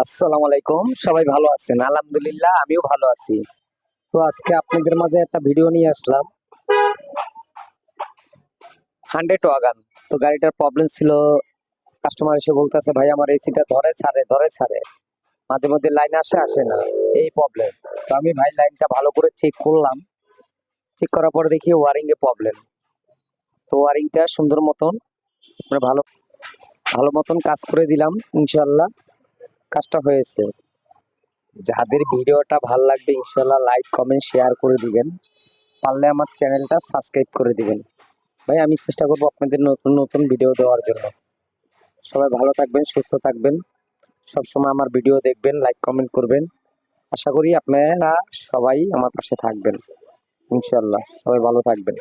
আসসালামু আলাইকুম, সবাই ভালো আছেন? আলহামদুলিল্লাহ আমিও ভালো আছি। তো আজকে আপনাদের মাঝে একটা ভিডিও নিয়ে আসলাম। 100 ওয়াগন। তো গাড়িটার প্রবলেম ছিল, কাস্টমার এসে বলতেছে ভাই আমার এসিটা ধরে ছাড়ে মাঝে মধ্যে লাইন আসে না, এই প্রবলেম। তো আমি ভাই লাইনটা ভালো করে চেক করলাম, চেক করার পর দেখি ওয়ারিং এ প্রবলেম। তো ওয়ারিংটা সুন্দর মতন মানে ভালো ভালো মতন কাজ করে দিলাম, ইনশাল্লাহ কাজটা হয়েছে। যাদের ভিডিওটা ভালো লাগবে ইনশাল্লাহ লাইক কমেন্ট শেয়ার করে দিবেন, পারলে আমার চ্যানেলটা সাবস্ক্রাইব করে দিবেন। ভাই আমি চেষ্টা করবো আপনাদের নতুন নতুন ভিডিও দেওয়ার জন্য। সবাই ভালো থাকবেন, সুস্থ থাকবেন, সবসময় আমার ভিডিও দেখবেন, লাইক কমেন্ট করবেন। আশা করি আপনারা সবাই আমার পাশে থাকবেন, ইনশাল্লাহ সবাই ভালো থাকবেন।